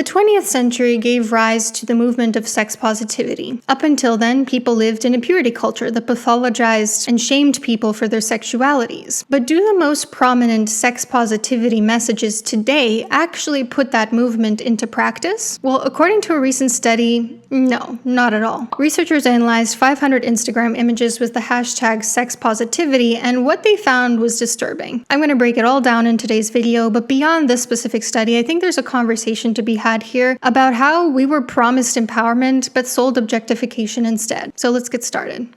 20th century gave rise to the movement of sex positivity. Up until then, people lived in a purity culture that pathologized and shamed people for their sexualities. But do the most prominent sex positivity messages today actually put that movement into practice? Well, according to a recent study, no, not at all. Researchers analyzed 500 Instagram images with the hashtag sex positivity, and what they found was disturbing. I'm going to break it all down in today's video, but beyond this specific study, I think there's a conversation to be had here about how we were promised empowerment but sold objectification instead. So let's get started.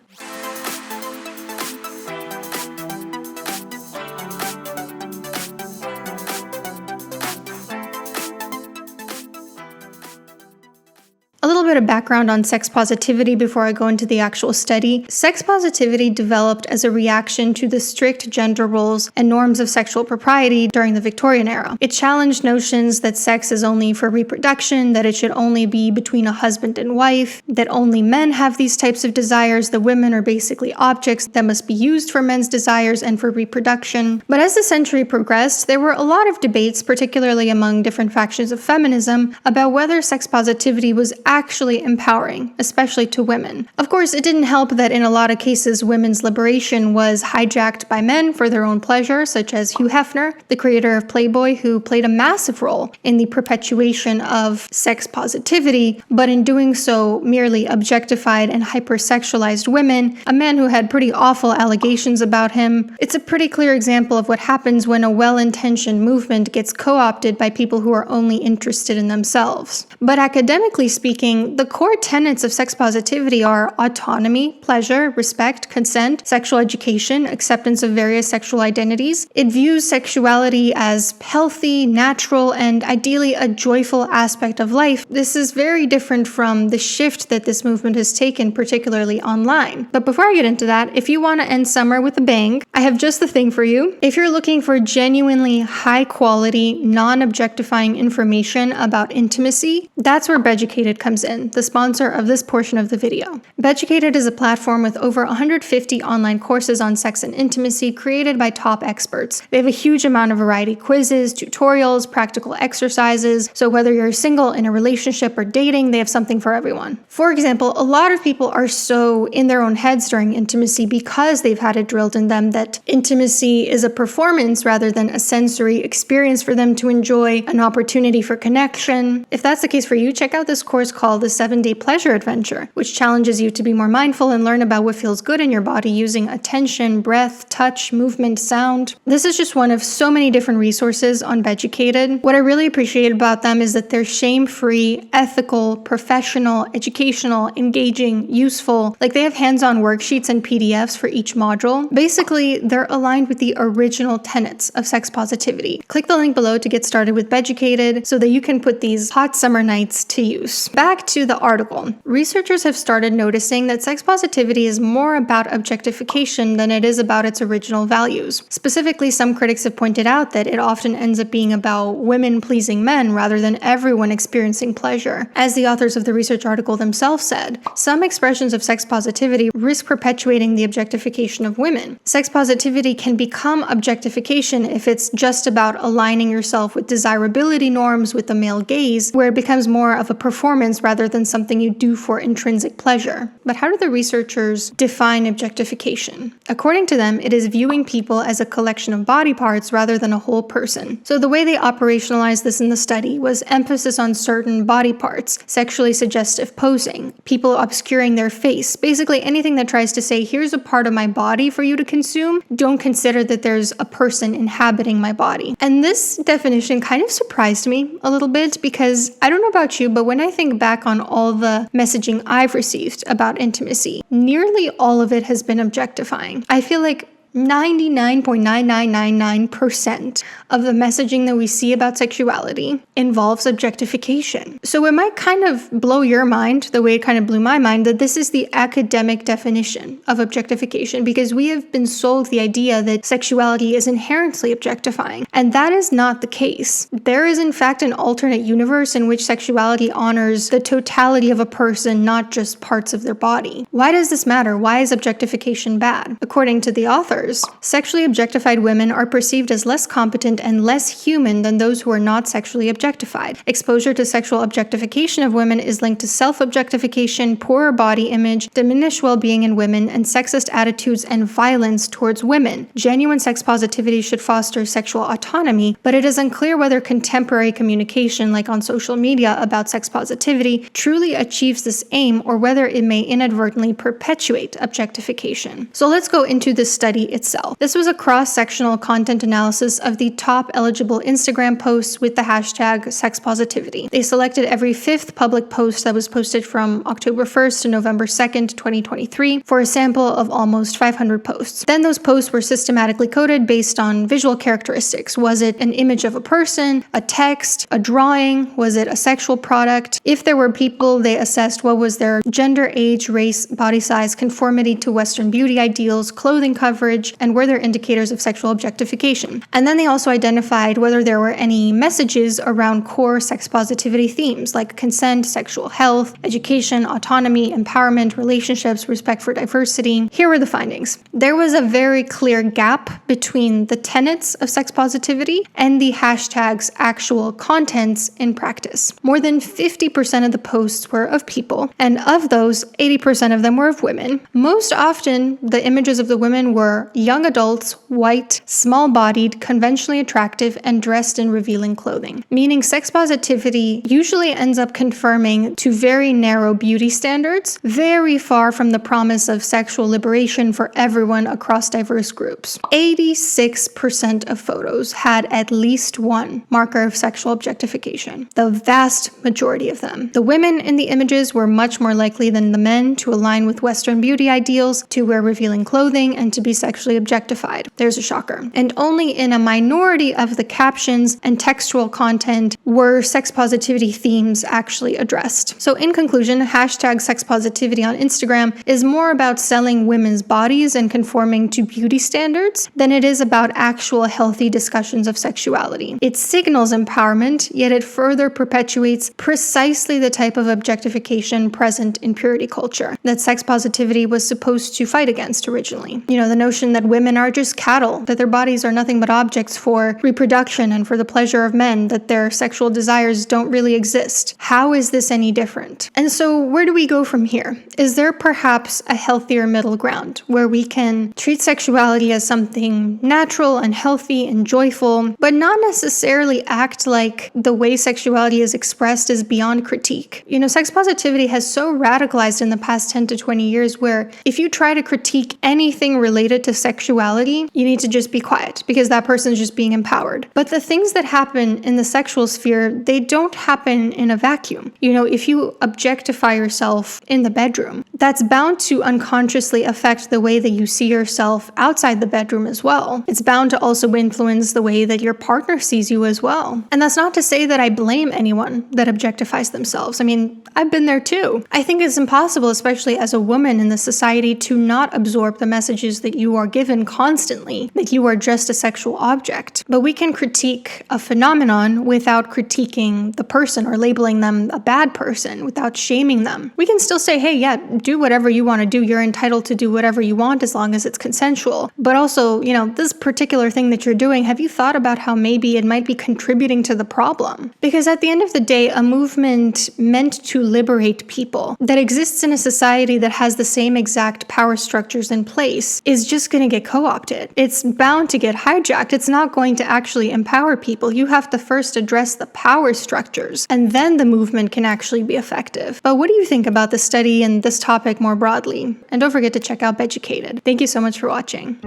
A little bit of background on sex positivity before I go into the actual study. Sex positivity developed as a reaction to the strict gender roles and norms of sexual propriety during the Victorian era. It challenged notions that sex is only for reproduction, that it should only be between a husband and wife, that only men have these types of desires, that women are basically objects that must be used for men's desires and for reproduction. But as the century progressed, there were a lot of debates, particularly among different factions of feminism, about whether sex positivity was actually empowering, especially to women. Of course, it didn't help that in a lot of cases, women's liberation was hijacked by men for their own pleasure, such as Hugh Hefner, the creator of Playboy, who played a massive role in the perpetuation of sex positivity, but in doing so merely objectified and hypersexualized women, a man who had pretty awful allegations about him. It's a pretty clear example of what happens when a well-intentioned movement gets co-opted by people who are only interested in themselves. But academically speaking, the core tenets of sex positivity are autonomy, pleasure, respect, consent, sexual education, acceptance of various sexual identities. It views sexuality as healthy, natural, and ideally a joyful aspect of life. This is very different from the shift that this movement has taken, particularly online. But before I get into that, if you want to end summer with a bang, I have just the thing for you. If you're looking for genuinely high-quality, non-objectifying information about intimacy, that's where Beducated comes in, the sponsor of this portion of the video. Beducated is a platform with over 150 online courses on sex and intimacy created by top experts. They have a huge amount of variety: quizzes, tutorials, practical exercises, so whether you're single, in a relationship, or dating, they have something for everyone. For example, a lot of people are so in their own heads during intimacy because they've had it drilled in them that intimacy is a performance rather than a sensory experience for them to enjoy, an opportunity for connection. If that's the case for you, check out this course called the 7-Day Pleasure Adventure, which challenges you to be more mindful and learn about what feels good in your body using attention, breath, touch, movement, sound. This is just one of so many different resources on Beducated. What I really appreciate about them is that they're shame-free, ethical, professional, educational, engaging, useful. Like, they have hands-on worksheets and PDFs for each module. Basically, they're aligned with the original tenets of sex positivity. Click the link below to get started with Beducated so that you can put these hot summer nights to use. Back to the article. Researchers have started noticing that sex positivity is more about objectification than it is about its original values. Specifically, some critics have pointed out that it often ends up being about women pleasing men rather than everyone experiencing pleasure. As the authors of the research article themselves said, some expressions of sex positivity risk perpetuating the objectification of women. Sex positivity can become objectification if it's just about aligning yourself with desirability norms with the male gaze, where it becomes more of a performance rather than something you do for intrinsic pleasure. But how do the researchers define objectification? According to them, it is viewing people as a collection of body parts rather than a whole person. So the way they operationalized this in the study was emphasis on certain body parts, sexually suggestive posing, people obscuring their face, basically anything that tries to say, here's a part of my body for you to consume, don't consider that there's a person inhabiting my body. And this definition kind of surprised me a little bit because I don't know about you, but when I think back on all the messaging I've received about intimacy, nearly all of it has been objectifying. I feel like 99.9999% of the messaging that we see about sexuality involves objectification. So it might kind of blow your mind, the way it kind of blew my mind, that this is the academic definition of objectification, because we have been sold the idea that sexuality is inherently objectifying, and that is not the case. There is in fact an alternate universe in which sexuality honors the totality of a person, not just parts of their body. Why does this matter? Why is objectification bad? According to the author, scholars. Sexually objectified women are perceived as less competent and less human than those who are not sexually objectified. Exposure to sexual objectification of women is linked to self-objectification, poorer body image, diminished well-being in women, and sexist attitudes and violence towards women. Genuine sex positivity should foster sexual autonomy, but it is unclear whether contemporary communication, like on social media, about sex positivity truly achieves this aim, or whether it may inadvertently perpetuate objectification. So let's go into the study itself. This was a cross-sectional content analysis of the top eligible Instagram posts with the hashtag sex positivity. They selected every fifth public post that was posted from October 1st to November 2nd, 2023 for a sample of almost 500 posts. Then those posts were systematically coded based on visual characteristics. Was it an image of a person, a text, a drawing? Was it a sexual product? If there were people, they assessed what was their gender, age, race, body size, conformity to Western beauty ideals, clothing coverage, and were there indicators of sexual objectification. And then they also identified whether there were any messages around core sex positivity themes like consent, sexual health, education, autonomy, empowerment, relationships, respect for diversity. Here were the findings. There was a very clear gap between the tenets of sex positivity and the hashtag's actual contents in practice. More than 50% of the posts were of people, and of those, 80% of them were of women. Most often, the images of the women were young adults, white, small-bodied, conventionally attractive, and dressed in revealing clothing. Meaning sex positivity usually ends up conforming to very narrow beauty standards, very far from the promise of sexual liberation for everyone across diverse groups. 86% of photos had at least one marker of sexual objectification, the vast majority of them. The women in the images were much more likely than the men to align with Western beauty ideals, to wear revealing clothing, and to be sexually objectified. There's a shocker. And only in a minority of the captions and textual content were sex positivity themes actually addressed. So in conclusion, hashtag sex positivity on Instagram is more about selling women's bodies and conforming to beauty standards than it is about actual healthy discussions of sexuality. It signals empowerment, yet it further perpetuates precisely the type of objectification present in purity culture that sex positivity was supposed to fight against originally. You know, the notion that women are just cattle, that their bodies are nothing but objects for reproduction and for the pleasure of men, that their sexual desires don't really exist. How is this any different? And so where do we go from here? Is there perhaps a healthier middle ground where we can treat sexuality as something natural and healthy and joyful, but not necessarily act like the way sexuality is expressed is beyond critique? You know, sex positivity has so radicalized in the past 10 to 20 years where if you try to critique anything related to sexuality, you need to just be quiet because that person is just being empowered. But the things that happen in the sexual sphere, they don't happen in a vacuum. You know, if you objectify yourself in the bedroom, that's bound to unconsciously affect the way that you see yourself outside the bedroom as well. It's bound to also influence the way that your partner sees you as well. And that's not to say that I blame anyone that objectifies themselves. I mean, I've been there too. I think it's impossible, especially as a woman in this society, to not absorb the messages that you are given constantly, that you are just a sexual object. But we can critique a phenomenon without critiquing the person or labeling them a bad person, without shaming them. We can still say, hey, yeah, do whatever you want to do. You're entitled to do whatever you want as long as it's consensual. But also, you know, this particular thing that you're doing, have you thought about how maybe it might be contributing to the problem? Because at the end of the day, a movement meant to liberate people that exists in a society that has the same exact power structures in place is just going to get co-opted. It's bound to get hijacked. It's not going to actually empower people. You have to first address the power structures, and then the movement can actually be effective. But what do you think about this study and this topic more broadly? And don't forget to check out Beducated. Thank you so much for watching.